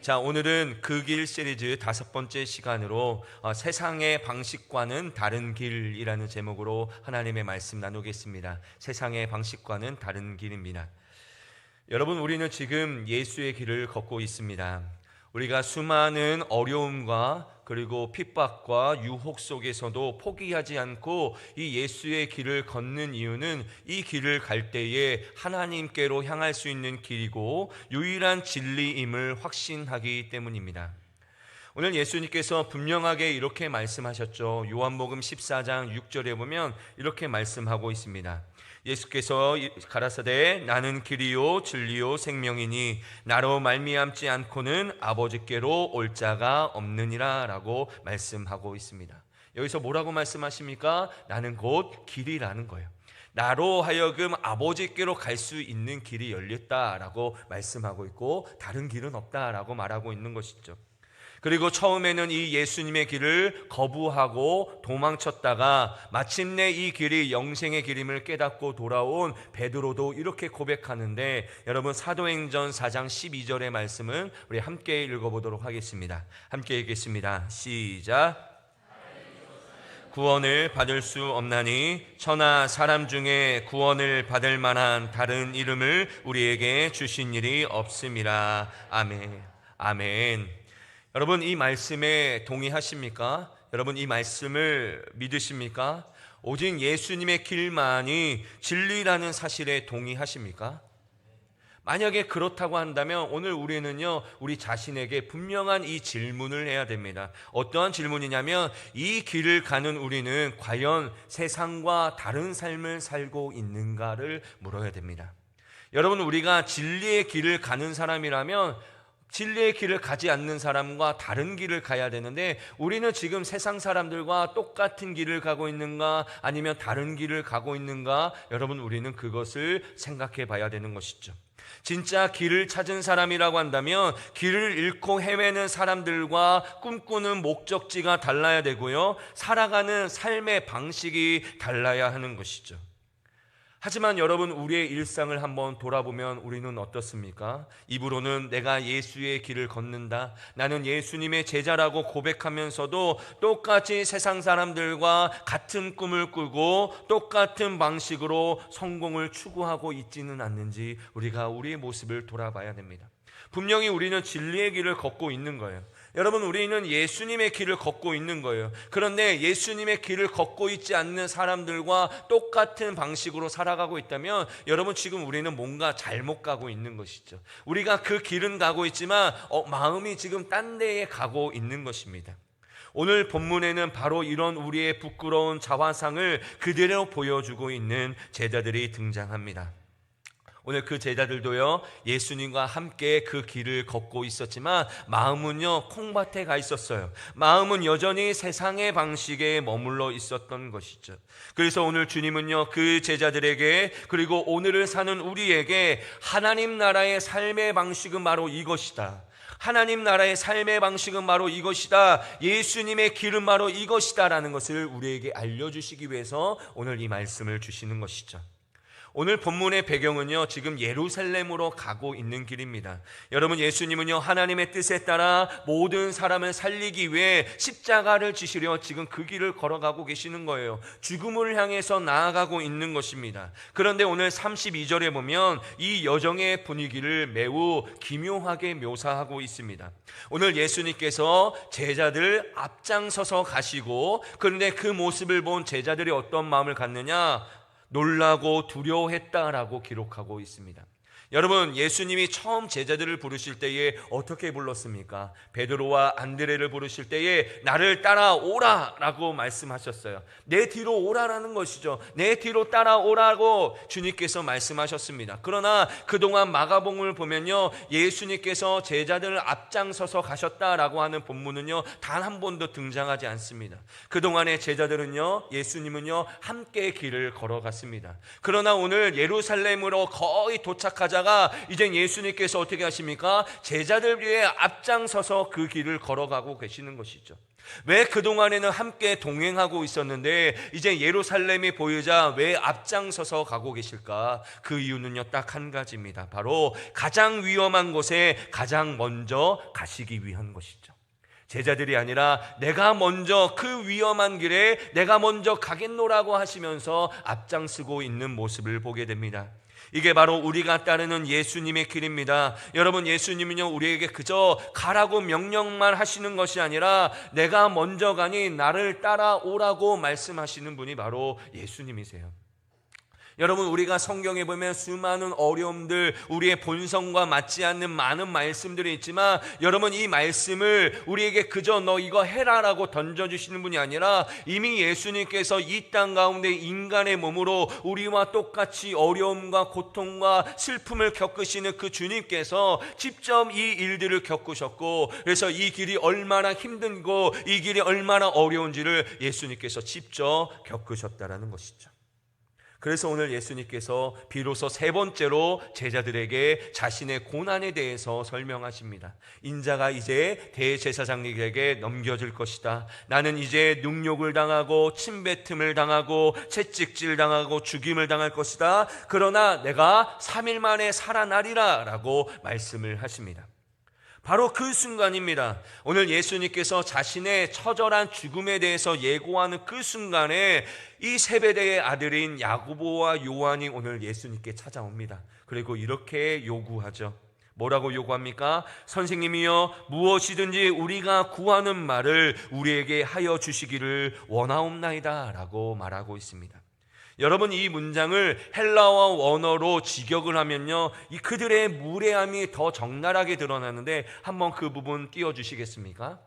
자, 오늘은 그 길 시리즈 5번째 시간으로 세상의 방식과는 다른 길이라는 제목으로 하나님의 말씀 나누겠습니다. 세상의 방식과는 다른 길입니다. 여러분, 우리는 지금 예수의 길을 걷고 있습니다. 우리가 수많은 어려움과 그리고 핍박과 유혹 속에서도 포기하지 않고 이 예수의 길을 걷는 이유는 이 길을 갈 때에 하나님께로 향할 수 있는 길이고 유일한 진리임을 확신하기 때문입니다. 오늘 예수님께서 분명하게 이렇게 말씀하셨죠. 요한복음 14장 6절에 보면 이렇게 말씀하고 있습니다. 예수께서 가라사대 나는 길이요 진리요 생명이니 나로 말미암지 않고는 아버지께로 올 자가 없느니라 라고 말씀하고 있습니다. 여기서 뭐라고 말씀하십니까? 나는 곧 길이라는 거예요. 나로 하여금 아버지께로 갈 수 있는 길이 열렸다라고 말씀하고 있고 다른 길은 없다라고 말하고 있는 것이죠. 그리고 처음에는 이 예수님의 길을 거부하고 도망쳤다가 마침내 이 길이 영생의 길임을 깨닫고 돌아온 베드로도 이렇게 고백하는데, 여러분 사도행전 4장 12절의 말씀은 우리 함께 읽어보도록 하겠습니다. 함께 읽겠습니다. 시작. 구원을 받을 수 없나니 천하 사람 중에 구원을 받을 만한 다른 이름을 우리에게 주신 일이 없음이라. 아멘. 아멘. 여러분, 이 말씀에 동의하십니까? 여러분, 이 말씀을 믿으십니까? 오직 예수님의 길만이 진리라는 사실에 동의하십니까? 만약에 그렇다고 한다면 오늘 우리는요, 우리 자신에게 분명한 이 질문을 해야 됩니다. 어떠한 질문이냐면, 이 길을 가는 우리는 과연 세상과 다른 삶을 살고 있는가를 물어야 됩니다. 여러분, 우리가 진리의 길을 가는 사람이라면 진리의 길을 가지 않는 사람과 다른 길을 가야 되는데, 우리는 지금 세상 사람들과 똑같은 길을 가고 있는가 아니면 다른 길을 가고 있는가, 여러분 우리는 그것을 생각해 봐야 되는 것이죠. 진짜 길을 찾은 사람이라고 한다면 길을 잃고 헤매는 사람들과 꿈꾸는 목적지가 달라야 되고요, 살아가는 삶의 방식이 달라야 하는 것이죠. 하지만 여러분, 우리의 일상을 한번 돌아보면 우리는 어떻습니까? 입으로는 내가 예수의 길을 걷는다, 나는 예수님의 제자라고 고백하면서도 똑같이 세상 사람들과 같은 꿈을 꾸고 똑같은 방식으로 성공을 추구하고 있지는 않는지 우리가 우리의 모습을 돌아봐야 됩니다. 분명히 우리는 진리의 길을 걷고 있는 거예요. 여러분, 우리는 예수님의 길을 걷고 있는 거예요. 그런데 예수님의 길을 걷고 있지 않는 사람들과 똑같은 방식으로 살아가고 있다면 여러분, 지금 우리는 뭔가 잘못 가고 있는 것이죠. 우리가 그 길은 가고 있지만 마음이 지금 딴 데에 가고 있는 것입니다. 오늘 본문에는 바로 이런 우리의 부끄러운 자화상을 그대로 보여주고 있는 제자들이 등장합니다. 오늘 그 제자들도요, 예수님과 함께 그 길을 걷고 있었지만 마음은요, 콩밭에 가 있었어요. 마음은 여전히 세상의 방식에 머물러 있었던 것이죠. 그래서 오늘 주님은요, 그 제자들에게, 그리고 오늘을 사는 우리에게 하나님 나라의 삶의 방식은 바로 이것이다, 하나님 나라의 삶의 방식은 바로 이것이다, 예수님의 길은 바로 이것이다 라는 것을 우리에게 알려주시기 위해서 오늘 이 말씀을 주시는 것이죠. 오늘 본문의 배경은요, 지금 예루살렘으로 가고 있는 길입니다. 여러분, 예수님은요, 하나님의 뜻에 따라 모든 사람을 살리기 위해 십자가를 지시려 지금 그 길을 걸어가고 계시는 거예요. 죽음을 향해서 나아가고 있는 것입니다. 그런데 오늘 32절에 보면 이 여정의 분위기를 매우 기묘하게 묘사하고 있습니다. 오늘 예수님께서 제자들 앞장서서 가시고, 그런데 그 모습을 본 제자들이 어떤 마음을 갖느냐? 놀라고 두려워했다라고 기록하고 있습니다. 여러분, 예수님이 처음 제자들을 부르실 때에 어떻게 불렀습니까? 베드로와 안드레를 부르실 때에 나를 따라오라 라고 말씀하셨어요. 내 뒤로 오라라는 것이죠. 내 뒤로 따라오라고 주님께서 말씀하셨습니다. 그러나 그동안 마가복음을 보면요, 예수님께서 제자들을 앞장서서 가셨다라고 하는 본문은요, 단 한 번도 등장하지 않습니다. 그동안의 제자들은요, 예수님은요, 함께 길을 걸어갔습니다. 그러나 오늘 예루살렘으로 거의 도착하자 하다가 이제 예수님께서 어떻게 하십니까? 제자들 위해 앞장서서 그 길을 걸어가고 계시는 것이죠. 왜 그동안에는 함께 동행하고 있었는데 이제 예루살렘이 보이자 왜 앞장서서 가고 계실까? 그 이유는요, 딱 한 가지입니다. 바로 가장 위험한 곳에 가장 먼저 가시기 위한 것이죠. 제자들이 아니라 내가 먼저 그 위험한 길에 내가 먼저 가겠노라고 하시면서 앞장서고 있는 모습을 보게 됩니다. 이게 바로 우리가 따르는 예수님의 길입니다. 여러분, 예수님은요, 우리에게 그저 가라고 명령만 하시는 것이 아니라 내가 먼저 가니 나를 따라오라고 말씀하시는 분이 바로 예수님이세요. 여러분, 우리가 성경에 보면 수많은 어려움들, 우리의 본성과 맞지 않는 많은 말씀들이 있지만 여러분, 이 말씀을 우리에게 그저 너 이거 해라라고 던져주시는 분이 아니라 이미 예수님께서 이 땅 가운데 인간의 몸으로 우리와 똑같이 어려움과 고통과 슬픔을 겪으시는 그 주님께서 직접 이 일들을 겪으셨고, 그래서 이 길이 얼마나 힘든고 이 길이 얼마나 어려운지를 예수님께서 직접 겪으셨다라는 것이죠. 그래서 오늘 예수님께서 비로소 세 번째로 제자들에게 자신의 고난에 대해서 설명하십니다. 인자가 이제 대제사장에게 넘겨질 것이다. 나는 이제 능욕을 당하고 침뱉음을 당하고 채찍질 당하고 죽임을 당할 것이다. 그러나 내가 3일 만에 살아나리라 라고 말씀을 하십니다. 바로 그 순간입니다. 오늘 예수님께서 자신의 처절한 죽음에 대해서 예고하는 그 순간에 이 세베대의 아들인 야고보와 요한이 오늘 예수님께 찾아옵니다. 그리고 이렇게 요구하죠. 뭐라고 요구합니까? 선생님이여, 무엇이든지 우리가 구하는 말을 우리에게 하여 주시기를 원하옵나이다 라고 말하고 있습니다. 여러분, 이 문장을 헬라어 원어로 직역을 하면요, 이 그들의 무례함이 더 적나라하게 드러나는데 한번 그 부분 띄워주시겠습니까?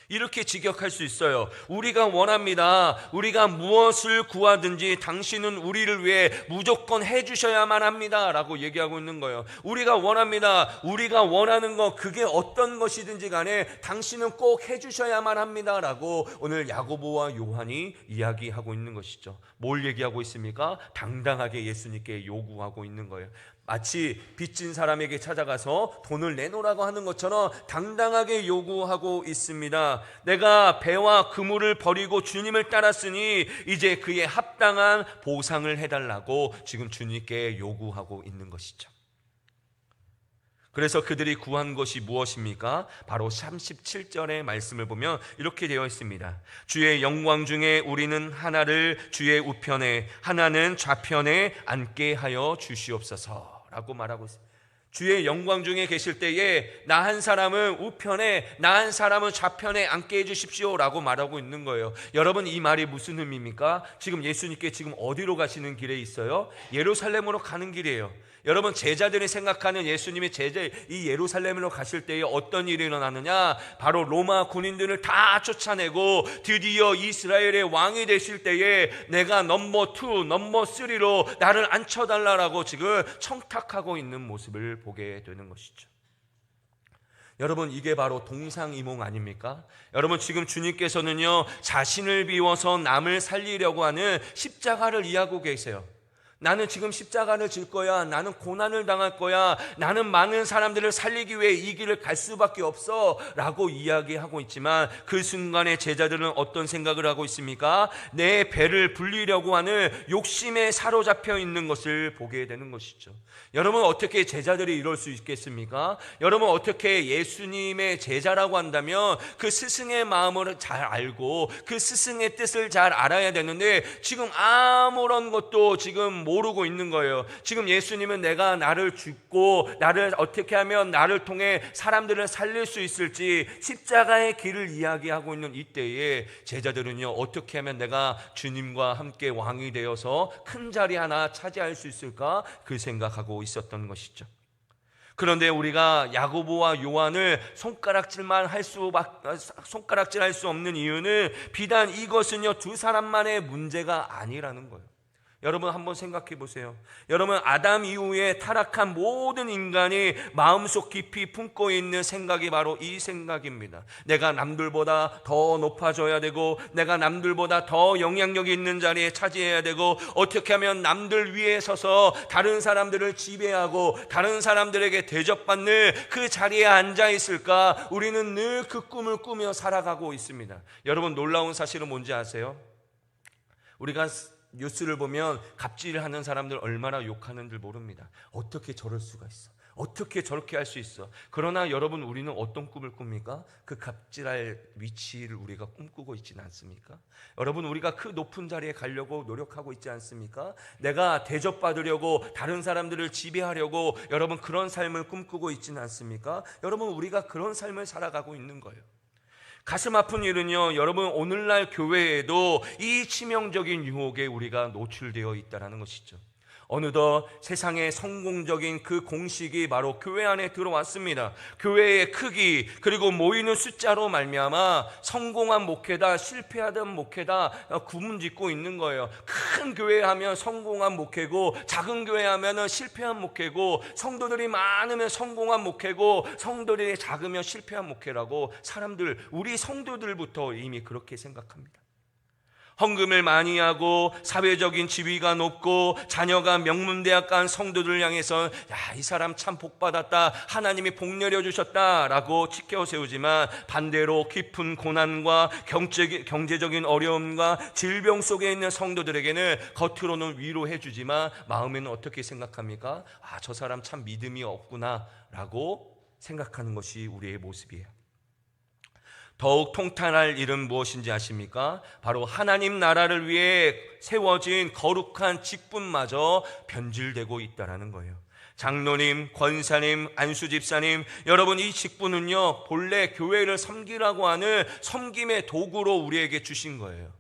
이렇게 직역할 수 있어요. 우리가 원합니다. 우리가 무엇을 구하든지 당신은 우리를 위해 무조건 해주셔야만 합니다 라고 얘기하고 있는 거예요. 우리가 원합니다. 우리가 원하는 것, 그게 어떤 것이든지 간에 당신은 꼭 해주셔야만 합니다 라고 오늘 야고보와 요한이 이야기하고 있는 것이죠. 뭘 얘기하고 있습니까? 당당하게 예수님께 요구하고 있는 거예요. 마치 빚진 사람에게 찾아가서 돈을 내놓으라고 하는 것처럼 당당하게 요구하고 있습니다. 내가 배와 그물을 버리고 주님을 따랐으니 이제 그에 합당한 보상을 해달라고 지금 주님께 요구하고 있는 것이죠. 그래서 그들이 구한 것이 무엇입니까? 바로 37절의 말씀을 보면 이렇게 되어 있습니다. 주의 영광 중에 우리는 하나를 주의 우편에, 하나는 좌편에 앉게 하여 주시옵소서 라고 말하고 있습니다. 주의 영광 중에 계실 때에 나 한 사람은 우편에, 나 한 사람은 좌편에 앉게 해주십시오 라고 말하고 있는 거예요. 여러분, 이 말이 무슨 의미입니까? 지금 예수님께 지금 어디로 가시는 길에 있어요? 예루살렘으로 가는 길이에요. 여러분, 제자들이 생각하는 예수님의 이 예루살렘으로 가실 때에 어떤 일이 일어나느냐? 바로 로마 군인들을 다 쫓아내고 드디어 이스라엘의 왕이 되실 때에 내가 넘버 2, 넘버 3로 나를 앉혀달라고 지금 청탁하고 있는 모습을 보게 되는 것이죠. 여러분, 이게 바로 동상이몽 아닙니까? 여러분, 지금 주님께서는요, 자신을 비워서 남을 살리려고 하는 십자가를 이해하고 계세요. 나는 지금 십자가를 질 거야. 나는 고난을 당할 거야. 나는 많은 사람들을 살리기 위해 이 길을 갈 수밖에 없어 라고 이야기하고 있지만 그 순간에 제자들은 어떤 생각을 하고 있습니까? 내 배를 불리려고 하는 욕심에 사로잡혀 있는 것을 보게 되는 것이죠. 여러분, 어떻게 제자들이 이럴 수 있겠습니까? 여러분, 어떻게 예수님의 제자라고 한다면 그 스승의 마음을 잘 알고 그 스승의 뜻을 잘 알아야 되는데 지금 아무런 것도 지금 모르고 있는 거예요. 지금 예수님은 내가 나를 죽고 나를 어떻게 하면 나를 통해 사람들을 살릴 수 있을지 십자가의 길을 이야기하고 있는 이때에 제자들은요, 어떻게 하면 내가 주님과 함께 왕이 되어서 큰 자리 하나 차지할 수 있을까? 그 생각하고 있었던 것이죠. 그런데 우리가 야고보와 요한을 손가락질할 수 없는 이유는 비단 이것은요, 두 사람만의 문제가 아니라는 거예요. 여러분 한번 생각해 보세요. 여러분, 아담 이후에 타락한 모든 인간이 마음속 깊이 품고 있는 생각이 바로 이 생각입니다. 내가 남들보다 더 높아져야 되고, 내가 남들보다 더 영향력이 있는 자리에 차지해야 되고, 어떻게 하면 남들 위에 서서 다른 사람들을 지배하고 다른 사람들에게 대접받는 그 자리에 앉아 있을까? 우리는 늘 그 꿈을 꾸며 살아가고 있습니다. 여러분, 놀라운 사실은 뭔지 아세요? 우리가 뉴스를 보면 갑질하는 사람들 얼마나 욕하는 줄 모릅니다. 어떻게 저럴 수가 있어? 어떻게 저렇게 할 수 있어? 그러나 여러분, 우리는 어떤 꿈을 꿉니까? 그 갑질할 위치를 우리가 꿈꾸고 있지는 않습니까? 여러분, 우리가 그 높은 자리에 가려고 노력하고 있지 않습니까? 내가 대접받으려고, 다른 사람들을 지배하려고 여러분 그런 삶을 꿈꾸고 있지는 않습니까? 여러분, 우리가 그런 삶을 살아가고 있는 거예요. 가슴 아픈 일은요, 여러분, 오늘날 교회에도 이 치명적인 유혹에 우리가 노출되어 있다는 것이죠. 어느덧 세상의 성공적인 그 공식이 바로 교회 안에 들어왔습니다. 교회의 크기, 그리고 모이는 숫자로 말미암아 성공한 목회다, 실패하던 목회다 구분짓고 있는 거예요. 큰 교회 하면 성공한 목회고, 작은 교회 하면 실패한 목회고, 성도들이 많으면 성공한 목회고, 성도들이 작으면 실패한 목회라고 사람들, 우리 성도들부터 이미 그렇게 생각합니다. 헌금을 많이 하고 사회적인 지위가 높고 자녀가 명문대학 간 성도들 향해서 야, 이 사람 참 복받았다, 하나님이 복 내려주셨다 라고 치켜세우지만, 반대로 깊은 고난과 경제적인 어려움과 질병 속에 있는 성도들에게는 겉으로는 위로해 주지만 마음에는 어떻게 생각합니까? 아, 저 사람 참 믿음이 없구나 라고 생각하는 것이 우리의 모습이에요. 더욱 통탄할 일은 무엇인지 아십니까? 바로 하나님 나라를 위해 세워진 거룩한 직분마저 변질되고 있다는 거예요. 장로님, 권사님, 안수집사님, 여러분, 이 직분은요, 본래 교회를 섬기라고 하는 섬김의 도구로 우리에게 주신 거예요.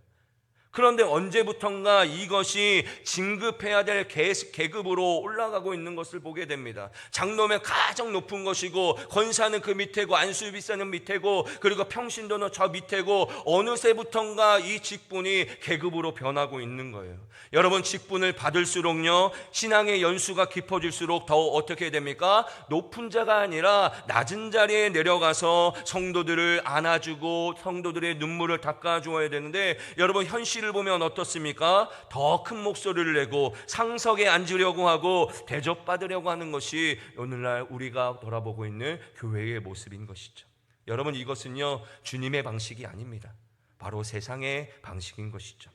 그런데 언제부턴가 이것이 진급해야 될 계급으로 올라가고 있는 것을 보게 됩니다. 장로면 가장 높은 것이고, 권사는 그 밑에고, 안수비사는 밑에고, 그리고 평신도는 저 밑에고, 어느새부턴가 이 직분이 계급으로 변하고 있는 거예요. 여러분, 직분을 받을수록요, 신앙의 연수가 깊어질수록 더 어떻게 됩니까? 높은 자가 아니라 낮은 자리에 내려가서 성도들을 안아주고 성도들의 눈물을 닦아주어야 되는데, 여러분, 현실을 보면 어떻습니까? 더 큰 목소리를 내고 상석에 앉으려고 하고 대접받으려고 하는 것이 오늘날 우리가 돌아보고 있는 교회의 모습인 것이죠. 여러분, 이것은요, 주님의 방식이 아닙니다. 바로 세상의 방식인 것이죠.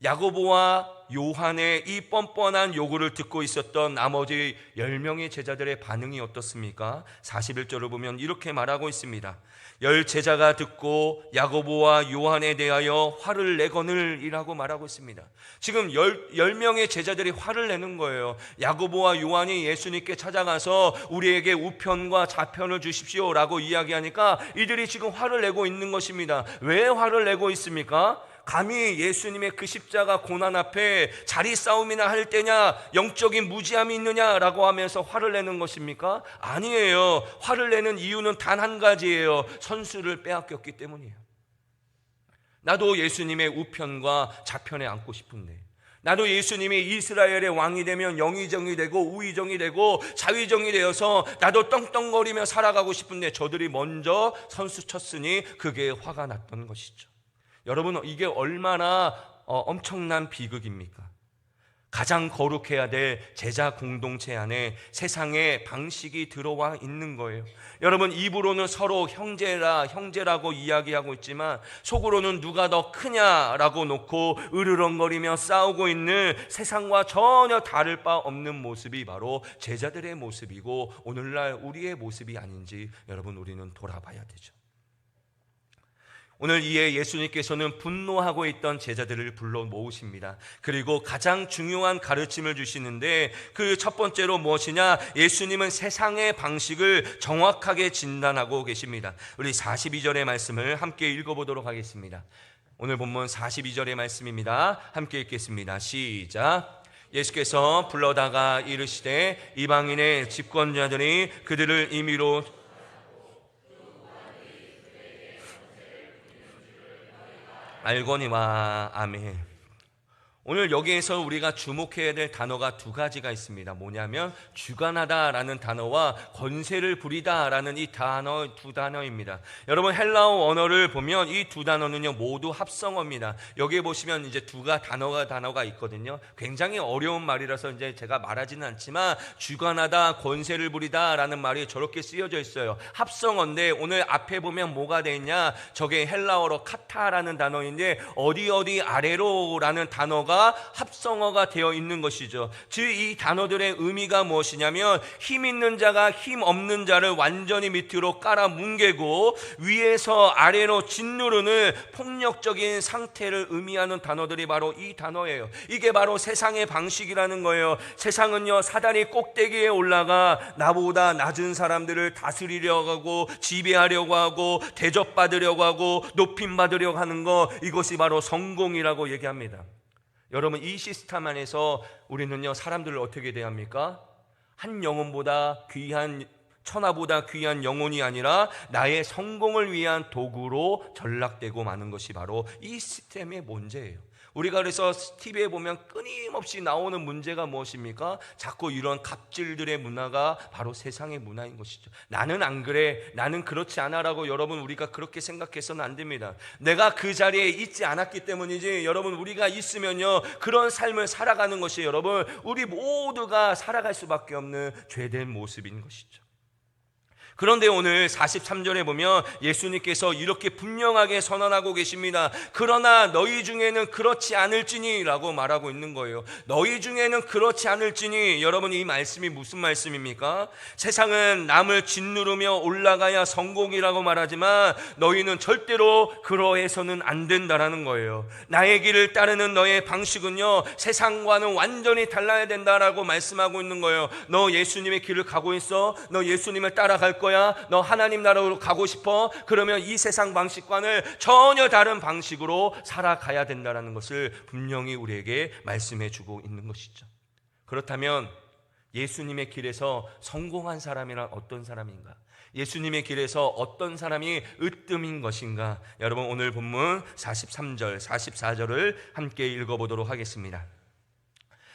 야고보와 요한의 이 뻔뻔한 요구를 듣고 있었던 나머지 10명의 제자들의 반응이 어떻습니까? 41절을 보면 이렇게 말하고 있습니다. 10 제자가 듣고 야고보와 요한에 대하여 화를 내거늘 이라고 말하고 있습니다. 지금 10명의 제자들이 화를 내는 거예요. 야고보와 요한이 예수님께 찾아가서 우리에게 우편과 좌편을 주십시오 라고 이야기하니까 이들이 지금 화를 내고 있는 것입니다. 왜 화를 내고 있습니까? 감히 예수님의 그 십자가 고난 앞에 자리 싸움이나 할 때냐, 영적인 무지함이 있느냐라고 하면서 화를 내는 것입니까? 아니에요. 화를 내는 이유는 단 한 가지예요. 선수를 빼앗겼기 때문이에요. 나도 예수님의 우편과 좌편에 앉고 싶은데, 나도 예수님이 이스라엘의 왕이 되면 영의정이 되고 우의정이 되고 자의정이 되어서 나도 떵떵거리며 살아가고 싶은데 저들이 먼저 선수 쳤으니 그게 화가 났던 것이죠. 여러분, 이게 얼마나 엄청난 비극입니까? 가장 거룩해야 될 제자 공동체 안에 세상의 방식이 들어와 있는 거예요. 여러분, 입으로는 서로 형제라고 이야기하고 있지만 속으로는 누가 더 크냐라고 놓고 으르렁거리며 싸우고 있는 세상과 전혀 다를 바 없는 모습이 바로 제자들의 모습이고 오늘날 우리의 모습이 아닌지 여러분, 우리는 돌아봐야 되죠. 오늘 이에 예수님께서는 분노하고 있던 제자들을 불러 모으십니다. 그리고 가장 중요한 가르침을 주시는데 그 첫 번째로 무엇이냐? 예수님은 세상의 방식을 정확하게 진단하고 계십니다. 우리 42절의 말씀을 함께 읽어보도록 하겠습니다. 오늘 본문 42절의 말씀입니다. 함께 읽겠습니다. 시작. 예수께서 불러다가 이르시되 이방인의 집권자들이 그들을 임의로 알거니와. 아멘. 오늘 여기에서 우리가 주목해야 될 단어가 두 가지가 있습니다. 뭐냐면 주관하다라는 단어와 권세를 부리다라는 이 단어, 두 단어입니다. 여러분 헬라어 언어를 보면 이 두 단어는요 모두 합성어입니다. 여기에 보시면 이제 단어가 있거든요. 굉장히 어려운 말이라서 이제 제가 말하지는 않지만 주관하다, 권세를 부리다라는 말이 저렇게 쓰여져 있어요. 합성어인데 오늘 앞에 보면 뭐가 돼 있냐? 저게 헬라어로 카타라는 단어인데 어디 아래로라는 단어가 합성어가 되어 있는 것이죠. 즉 이 단어들의 의미가 무엇이냐면 힘 있는 자가 힘 없는 자를 완전히 밑으로 깔아 뭉개고 위에서 아래로 짓누르는 폭력적인 상태를 의미하는 단어들이 바로 이 단어예요. 이게 바로 세상의 방식이라는 거예요. 세상은요 사다리 꼭대기에 올라가 나보다 낮은 사람들을 다스리려고 하고 지배하려고 하고 대접받으려고 하고 높임받으려고 하는 거, 이것이 바로 성공이라고 얘기합니다. 여러분 이 시스템 안에서 우리는요 사람들을 어떻게 대합니까? 한 영혼보다 귀한, 천하보다 귀한 영혼이 아니라 나의 성공을 위한 도구로 전락되고 마는 것이 바로 이 시스템의 문제예요. 우리가 그래서 TV에 보면 끊임없이 나오는 문제가 무엇입니까? 자꾸 이런 갑질들의 문화가 바로 세상의 문화인 것이죠. 나는 안 그래, 나는 그렇지 않아 라고 여러분 우리가 그렇게 생각해서는 안 됩니다. 내가 그 자리에 있지 않았기 때문이지, 여러분 우리가 있으면요 그런 삶을 살아가는 것이 여러분 우리 모두가 살아갈 수밖에 없는 죄된 모습인 것이죠. 그런데 오늘 43절에 보면 예수님께서 이렇게 분명하게 선언하고 계십니다. 그러나 너희 중에는 그렇지 않을지니 라고 말하고 있는 거예요. 너희 중에는 그렇지 않을지니, 여러분 이 말씀이 무슨 말씀입니까? 세상은 남을 짓누르며 올라가야 성공이라고 말하지만 너희는 절대로 그러해서는 안 된다라는 거예요. 나의 길을 따르는 너의 방식은요 세상과는 완전히 달라야 된다라고 말씀하고 있는 거예요. 너 예수님의 길을 가고 있어? 너 예수님을 따라갈 거야? 너 하나님 나라로 가고 싶어? 그러면 이 세상 방식과는 전혀 다른 방식으로 살아가야 된다는 것을 분명히 우리에게 말씀해 주고 있는 것이죠. 그렇다면 예수님의 길에서 성공한 사람이란 어떤 사람인가? 예수님의 길에서 어떤 사람이 으뜸인 것인가? 여러분 오늘 본문 43절, 44절을 함께 읽어보도록 하겠습니다.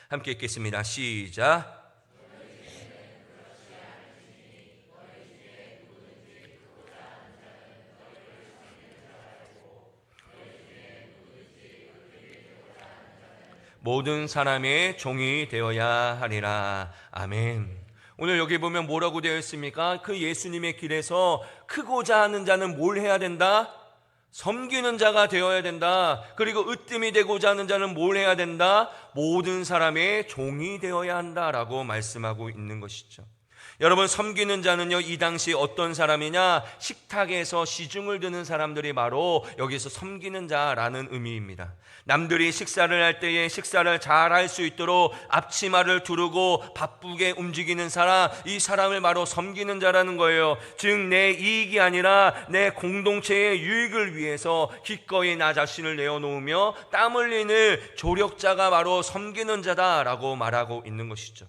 함께 읽겠습니다. 시작. 모든 사람의 종이 되어야 하리라. 아멘. 오늘 여기 보면 뭐라고 되어 있습니까? 그 예수님의 길에서 크고자 하는 자는 뭘 해야 된다? 섬기는 자가 되어야 된다. 그리고 으뜸이 되고자 하는 자는 뭘 해야 된다? 모든 사람의 종이 되어야 한다라고 말씀하고 있는 것이죠. 여러분 섬기는 자는요 이 당시 어떤 사람이냐? 식탁에서 시중을 드는 사람들이 바로 여기서 섬기는 자라는 의미입니다. 남들이 식사를 할 때에 식사를 잘 할 수 있도록 앞치마를 두르고 바쁘게 움직이는 사람, 이 사람을 바로 섬기는 자라는 거예요. 즉 내 이익이 아니라 내 공동체의 유익을 위해서 기꺼이 나 자신을 내어놓으며 땀 흘리는 조력자가 바로 섬기는 자다라고 말하고 있는 것이죠.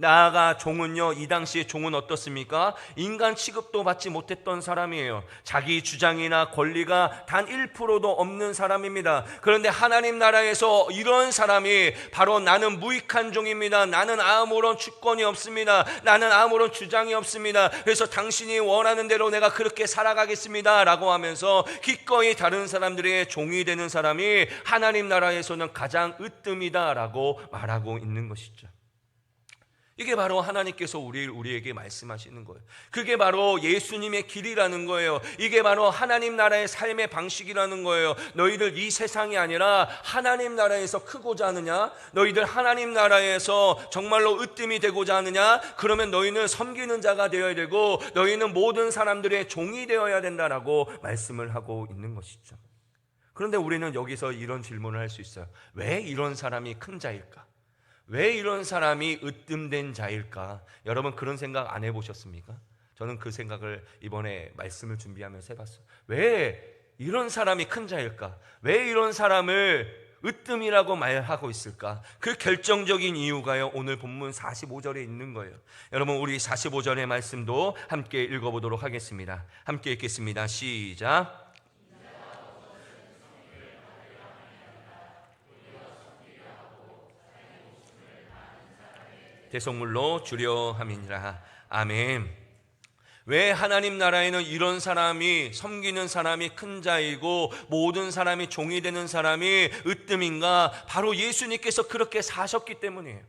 나아가 종은요 이 당시에 종은 어떻습니까? 인간 취급도 받지 못했던 사람이에요. 자기 주장이나 권리가 단 1%도 없는 사람입니다. 그런데 하나님 나라에서 이런 사람이 바로 나는 무익한 종입니다. 나는 아무런 주권이 없습니다. 나는 아무런 주장이 없습니다. 그래서 당신이 원하는 대로 내가 그렇게 살아가겠습니다 라고 하면서 기꺼이 다른 사람들의 종이 되는 사람이 하나님 나라에서는 가장 으뜸이다 라고 말하고 있는 것이죠. 이게 바로 하나님께서 우리에게 말씀하시는 거예요. 그게 바로 예수님의 길이라는 거예요. 이게 바로 하나님 나라의 삶의 방식이라는 거예요. 너희들 이 세상이 아니라 하나님 나라에서 크고자 하느냐? 너희들 하나님 나라에서 정말로 으뜸이 되고자 하느냐? 그러면 너희는 섬기는 자가 되어야 되고 너희는 모든 사람들의 종이 되어야 된다라고 말씀을 하고 있는 것이죠. 그런데 우리는 여기서 이런 질문을 할 수 있어요. 왜 이런 사람이 큰 자일까? 왜 이런 사람이 으뜸된 자일까? 여러분 그런 생각 안 해보셨습니까? 저는 그 생각을 이번에 말씀을 준비하면서 해봤어요. 왜 이런 사람이 큰 자일까? 왜 이런 사람을 으뜸이라고 말하고 있을까? 그 결정적인 이유가요 오늘 본문 45절에 있는 거예요. 여러분 우리 45절의 말씀도 함께 읽어보도록 하겠습니다. 함께 읽겠습니다. 시작. 대속물로 주려 함이니라. 아멘. 왜 하나님 나라에는 이런 사람이, 섬기는 사람이 큰 자이고 모든 사람이 종이 되는 사람이 으뜸인가? 바로 예수님께서 그렇게 사셨기 때문이에요.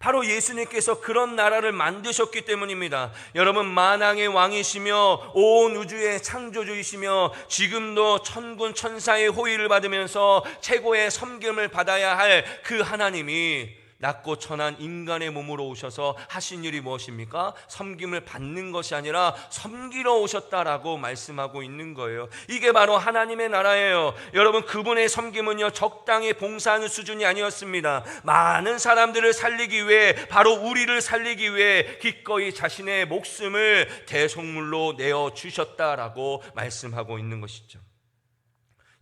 바로 예수님께서 그런 나라를 만드셨기 때문입니다. 여러분, 만왕의 왕이시며 온 우주의 창조주이시며 지금도 천군 천사의 호의를 받으면서 최고의 섬김을 받아야 할 그 하나님이 낮고 천한 인간의 몸으로 오셔서 하신 일이 무엇입니까? 섬김을 받는 것이 아니라 섬기러 오셨다라고 말씀하고 있는 거예요. 이게 바로 하나님의 나라예요. 여러분, 그분의 섬김은요, 적당히 봉사하는 수준이 아니었습니다. 많은 사람들을 살리기 위해, 바로 우리를 살리기 위해 기꺼이 자신의 목숨을 대속물로 내어주셨다라고 말씀하고 있는 것이죠.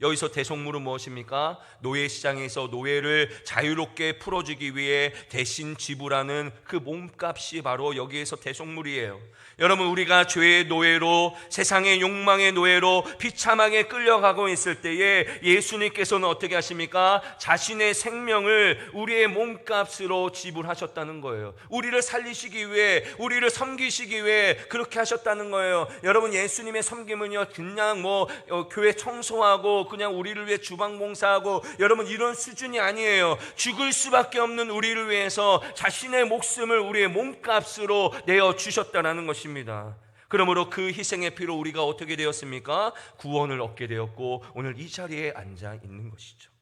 여기서 대속물은 무엇입니까? 노예시장에서 노예를 자유롭게 풀어주기 위해 대신 지불하는 그 몸값이 바로 여기에서 대속물이에요. 여러분, 우리가 죄의 노예로, 세상의 욕망의 노예로 비참하게 끌려가고 있을 때에 예수님께서는 어떻게 하십니까? 자신의 생명을 우리의 몸값으로 지불하셨다는 거예요. 우리를 살리시기 위해, 우리를 섬기시기 위해 그렇게 하셨다는 거예요. 여러분, 예수님의 섬김은요, 그냥 교회 청소하고 그냥 우리를 위해 주방 봉사하고, 여러분, 이런 수준이 아니에요. 죽을 수밖에 없는 우리를 위해서 자신의 목숨을 우리의 몸값으로 내어주셨다는 것입니다. 그러므로 그 희생의 피로 우리가 어떻게 되었습니까? 구원을 얻게 되었고 오늘 이 자리에 앉아 있는 것이죠.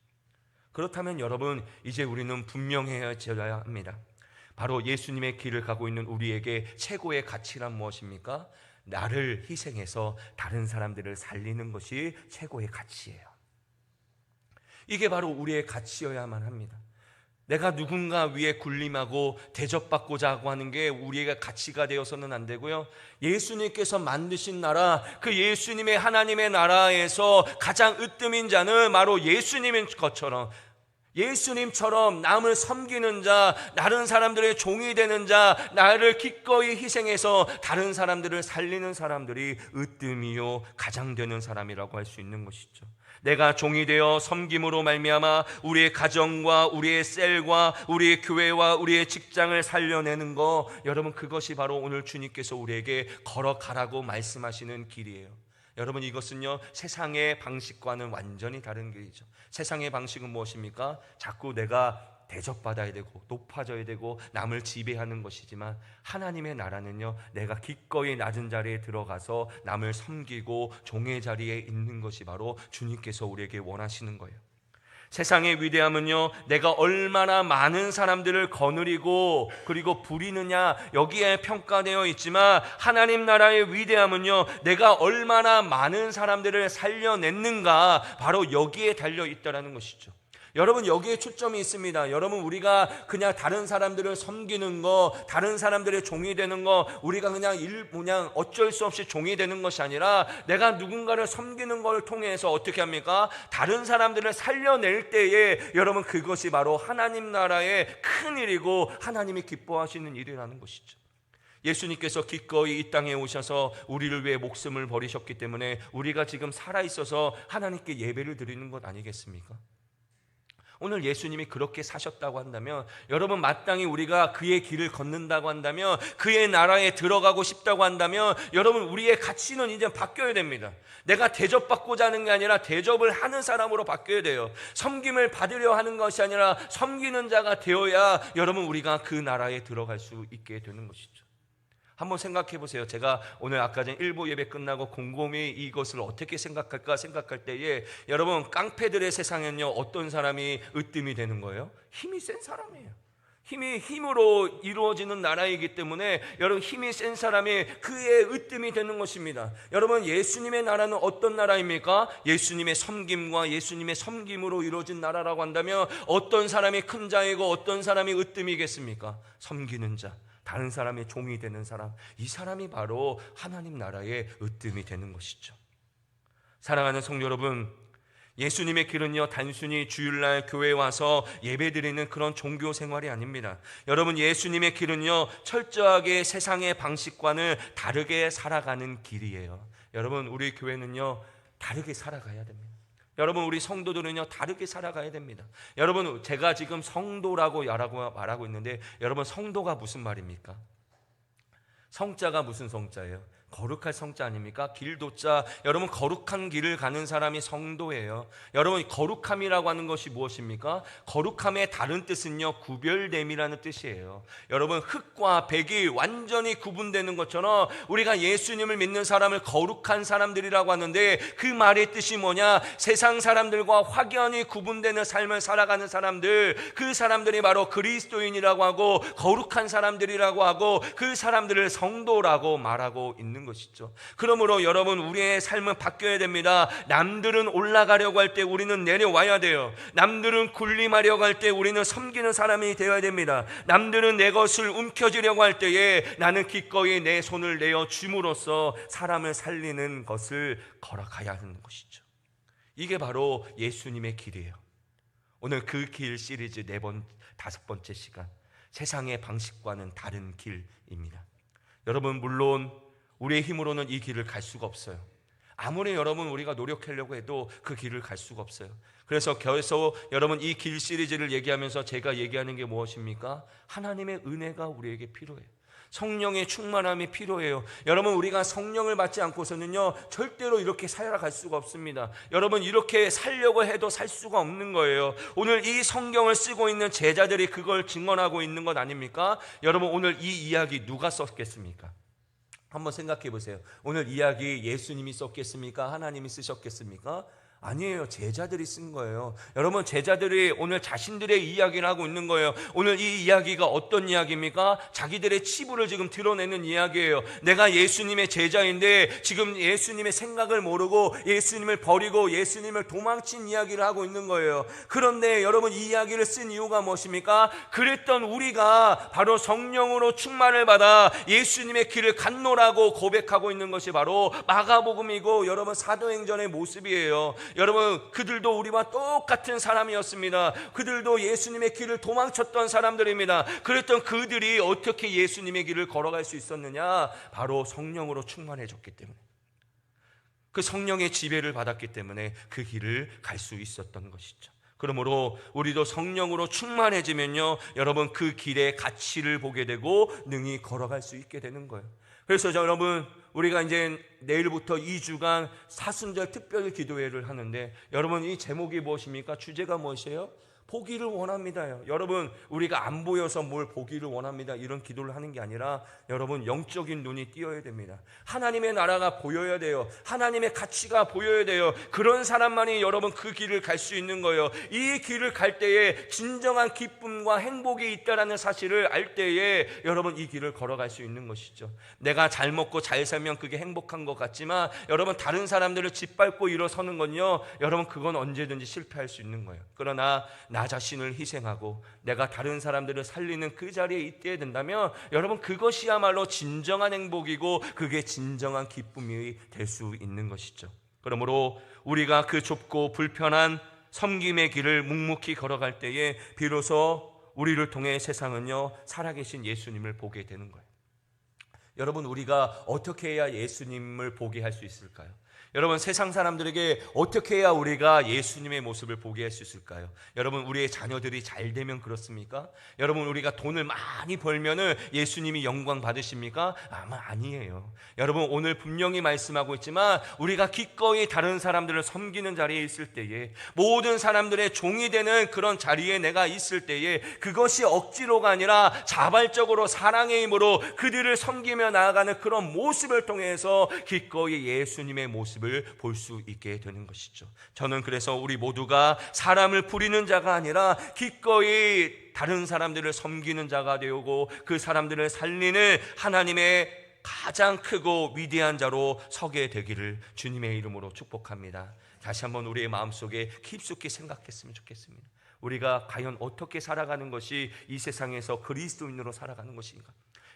그렇다면 여러분, 이제 우리는 분명해져야 합니다. 바로 예수님의 길을 가고 있는 우리에게 최고의 가치란 무엇입니까? 나를 희생해서 다른 사람들을 살리는 것이 최고의 가치예요. 이게 바로 우리의 가치여야만 합니다. 내가 누군가 위에 군림하고 대접받고자 하고 하는 게 우리의 가치가 되어서는 안 되고요. 예수님께서 만드신 나라, 그 예수님의 하나님의 나라에서 가장 으뜸인 자는 바로 예수님인 것처럼, 예수님처럼 남을 섬기는 자, 다른 사람들의 종이 되는 자, 나를 기꺼이 희생해서 다른 사람들을 살리는 사람들이 으뜸이요 가장 되는 사람이라고 할 수 있는 것이죠. 내가 종이 되어 섬김으로 말미암아 우리의 가정과 우리의 셀과 우리의 교회와 우리의 직장을 살려내는 거, 여러분, 그것이 바로 오늘 주님께서 우리에게 걸어가라고 말씀하시는 길이에요. 여러분, 이것은요, 세상의 방식과는 완전히 다른 길이죠. 세상의 방식은 무엇입니까? 자꾸 내가 대접받아야 되고 높아져야 되고 남을 지배하는 것이지만, 하나님의 나라는요, 내가 기꺼이 낮은 자리에 들어가서 남을 섬기고 종의 자리에 있는 것이 바로 주님께서 우리에게 원하시는 거예요. 세상의 위대함은요, 내가 얼마나 많은 사람들을 거느리고 그리고 부리느냐, 여기에 평가되어 있지만, 하나님 나라의 위대함은요, 내가 얼마나 많은 사람들을 살려냈는가, 바로 여기에 달려 있다는 것이죠. 여러분, 여기에 초점이 있습니다. 여러분, 우리가 그냥 다른 사람들을 섬기는 거, 다른 사람들의 종이 되는 거, 우리가 그냥 어쩔 수 없이 종이 되는 것이 아니라, 내가 누군가를 섬기는 걸 통해서 어떻게 합니까? 다른 사람들을 살려낼 때에 여러분, 그것이 바로 하나님 나라의 큰 일이고 하나님이 기뻐하시는 일이라는 것이죠. 예수님께서 기꺼이 이 땅에 오셔서 우리를 위해 목숨을 버리셨기 때문에 우리가 지금 살아있어서 하나님께 예배를 드리는 것 아니겠습니까? 오늘 예수님이 그렇게 사셨다고 한다면, 여러분, 마땅히 우리가 그의 길을 걷는다고 한다면, 그의 나라에 들어가고 싶다고 한다면, 여러분, 우리의 가치는 이제 바뀌어야 됩니다. 내가 대접받고자 하는 게 아니라 대접을 하는 사람으로 바뀌어야 돼요. 섬김을 받으려 하는 것이 아니라 섬기는 자가 되어야 여러분, 우리가 그 나라에 들어갈 수 있게 되는 것이죠. 한번 생각해 보세요. 제가 오늘 아까 전 일부 예배 끝나고 곰곰이 이것을 어떻게 생각할까 생각할 때에, 여러분, 깡패들의 세상에는요, 어떤 사람이 으뜸이 되는 거예요? 힘이 센 사람이에요. 힘으로 이루어지는 나라이기 때문에 여러분, 힘이 센 사람이 그의 으뜸이 되는 것입니다. 여러분, 예수님의 나라는 어떤 나라입니까? 예수님의 섬김과 예수님의 섬김으로 이루어진 나라라고 한다면, 어떤 사람이 큰 자이고 어떤 사람이 으뜸이겠습니까? 섬기는 자, 다른 사람의 종이 되는 사람, 이 사람이 바로 하나님 나라의 으뜸이 되는 것이죠. 사랑하는 성도 여러분, 예수님의 길은요, 단순히 주일날 교회에 와서 예배드리는 그런 종교 생활이 아닙니다. 여러분, 예수님의 길은요, 철저하게 세상의 방식과는 다르게 살아가는 길이에요. 여러분, 우리 교회는요, 다르게 살아가야 됩니다. 여러분, 우리 성도들은요 다르게 살아가야 됩니다. 여러분, 제가 지금 성도라고 말하고 있는데, 여러분, 성도가 무슨 말입니까? 성자가 무슨 성자예요? 거룩할 성자 아닙니까? 길도자. 여러분, 거룩한 길을 가는 사람이 성도예요. 여러분, 거룩함이라고 하는 것이 무엇입니까? 거룩함의 다른 뜻은요 구별됨이라는 뜻이에요. 여러분, 흙과 백이 완전히 구분되는 것처럼 우리가 예수님을 믿는 사람을 거룩한 사람들이라고 하는데, 그 말의 뜻이 뭐냐? 세상 사람들과 확연히 구분되는 삶을 살아가는 사람들, 그 사람들이 바로 그리스도인이라고 하고 거룩한 사람들이라고 하고, 그 사람들을 성도라고 말하고 있는 것이죠. 그러므로 여러분, 우리의 삶은 바뀌어야 됩니다. 남들은 올라가려고 할 때 우리는 내려와야 돼요. 남들은 군림하려고 할 때 우리는 섬기는 사람이 되어야 됩니다. 남들은 내 것을 움켜쥐려고 할 때에 나는 기꺼이 내 손을 내어 줌으로써 사람을 살리는 것을 걸어가야 하는 것이죠. 이게 바로 예수님의 길이에요. 오늘 그 길 시리즈 5번째 시간, 세상의 방식과는 다른 길입니다. 여러분, 물론 우리의 힘으로는 이 길을 갈 수가 없어요. 아무리 여러분 우리가 노력하려고 해도 그 길을 갈 수가 없어요. 그래서 여러분, 이 길 시리즈를 얘기하면서 제가 얘기하는 게 무엇입니까? 하나님의 은혜가 우리에게 필요해요. 성령의 충만함이 필요해요. 여러분, 우리가 성령을 받지 않고서는요 절대로 이렇게 살아갈 수가 없습니다. 여러분, 이렇게 살려고 해도 살 수가 없는 거예요. 오늘 이 성경을 쓰고 있는 제자들이 그걸 증언하고 있는 것 아닙니까? 여러분, 오늘 이 이야기 누가 썼겠습니까? 한번 생각해 보세요. 오늘 이야기 예수님이 썼겠습니까? 하나님이 쓰셨겠습니까? 아니에요. 제자들이 쓴 거예요. 여러분, 제자들이 오늘 자신들의 이야기를 하고 있는 거예요. 오늘 이 이야기가 어떤 이야기입니까? 자기들의 치부를 지금 드러내는 이야기예요. 내가 예수님의 제자인데 지금 예수님의 생각을 모르고 예수님을 버리고 예수님을 도망친 이야기를 하고 있는 거예요. 그런데 여러분, 이 이야기를 쓴 이유가 무엇입니까? 그랬던 우리가 바로 성령으로 충만을 받아 예수님의 길을 갔노라고 고백하고 있는 것이 바로 마가복음이고, 여러분, 사도행전의 모습이에요. 여러분, 그들도 우리와 똑같은 사람이었습니다. 그들도 예수님의 길을 도망쳤던 사람들입니다. 그랬던 그들이 어떻게 예수님의 길을 걸어갈 수 있었느냐? 바로 성령으로 충만해졌기 때문에, 그 성령의 지배를 받았기 때문에 그 길을 갈 수 있었던 것이죠. 그러므로 우리도 성령으로 충만해지면요 여러분, 그 길의 가치를 보게 되고 능히 걸어갈 수 있게 되는 거예요. 그래서 여러분, 우리가 이제 내일부터 2주간 사순절 특별 기도회를 하는데, 여러분, 이 제목이 무엇입니까? 주제가 무엇이에요? 보기를 원합니다요. 여러분, 우리가 안 보여서 뭘 보기를 원합니다 이런 기도를 하는 게 아니라, 여러분, 영적인 눈이 띄어야 됩니다. 하나님의 나라가 보여야 돼요. 하나님의 가치가 보여야 돼요. 그런 사람만이 여러분 그 길을 갈 수 있는 거예요. 이 길을 갈 때에 진정한 기쁨과 행복이 있다라는 사실을 알 때에 여러분 이 길을 걸어갈 수 있는 것이죠. 내가 잘 먹고 잘 살면 그게 행복한 것 같지만, 여러분, 다른 사람들을 짓밟고 일어서는 건요 여러분, 그건 언제든지 실패할 수 있는 거예요. 그러나 나 자신을 희생하고 내가 다른 사람들을 살리는 그 자리에 있게 된다면, 여러분, 그것이야말로 진정한 행복이고 그게 진정한 기쁨이 될 수 있는 것이죠. 그러므로 우리가 그 좁고 불편한 섬김의 길을 묵묵히 걸어갈 때에 비로소 우리를 통해 세상은요 살아계신 예수님을 보게 되는 거예요. 여러분, 우리가 어떻게 해야 예수님을 보게 할 수 있을까요? 여러분, 세상 사람들에게 어떻게 해야 우리가 예수님의 모습을 보게 할 수 있을까요? 여러분, 우리의 자녀들이 잘 되면 그렇습니까? 여러분, 우리가 돈을 많이 벌면은 예수님이 영광 받으십니까? 아마 아니에요. 여러분, 오늘 분명히 말씀하고 있지만, 우리가 기꺼이 다른 사람들을 섬기는 자리에 있을 때에, 모든 사람들의 종이 되는 그런 자리에 내가 있을 때에, 그것이 억지로가 아니라 자발적으로 사랑의 힘으로 그들을 섬기며 나아가는 그런 모습을 통해서 기꺼이 예수님의 모습을 볼 수 있게 되는 것이죠. 저는 그래서 우리 모두가 사람을 부리는 자가 아니라 기꺼이 다른 사람들을 섬기는 자가 되고, 그 사람들을 살리는 하나님의 가장 크고 위대한 자로 서게 되기를 주님의 이름으로 축복합니다. 다시 한번 우리의 마음속에 깊숙이 생각했으면 좋겠습니다. 우리가 과연 어떻게 살아가는 것이 이 세상에서 그리스도인으로 살아가는 것인가?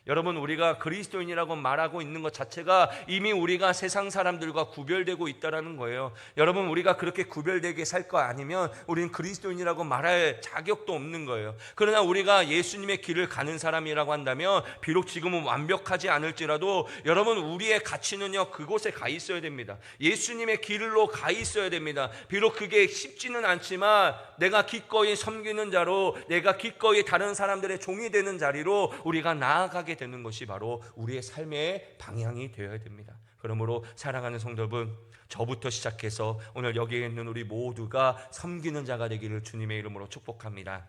여러분, 우리가 그리스도인이라고 말하고 있는 것 자체가 이미 우리가 세상 사람들과 구별되고 있다는 거예요. 여러분, 우리가 그렇게 구별되게 살 거 아니면 우리는 그리스도인이라고 말할 자격도 없는 거예요. 그러나 우리가 예수님의 길을 가는 사람이라고 한다면 비록 지금은 완벽하지 않을지라도 여러분, 우리의 가치는요 그곳에 가 있어야 됩니다. 예수님의 길로 가 있어야 됩니다. 비록 그게 쉽지는 않지만 내가 기꺼이 섬기는 자로, 내가 기꺼이 다른 사람들의 종이 되는 자리로 우리가 나아가게 되는 것이 바로 우리의 삶의 방향이 되어야 됩니다. 그러므로 사랑하는 성도분, 저부터 시작해서 오늘 여기에 있는 우리 모두가 섬기는 자가 되기를 주님의 이름으로 축복합니다.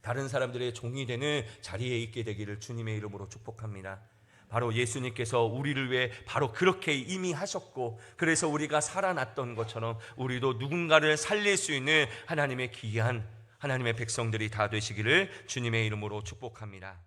다른 사람들의 종이 되는 자리에 있게 되기를 주님의 이름으로 축복합니다. 바로 예수님께서 우리를 위해 바로 그렇게 이미 하셨고, 그래서 우리가 살아났던 것처럼 우리도 누군가를 살릴 수 있는 하나님의 귀한 하나님의 백성들이 다 되시기를 주님의 이름으로 축복합니다.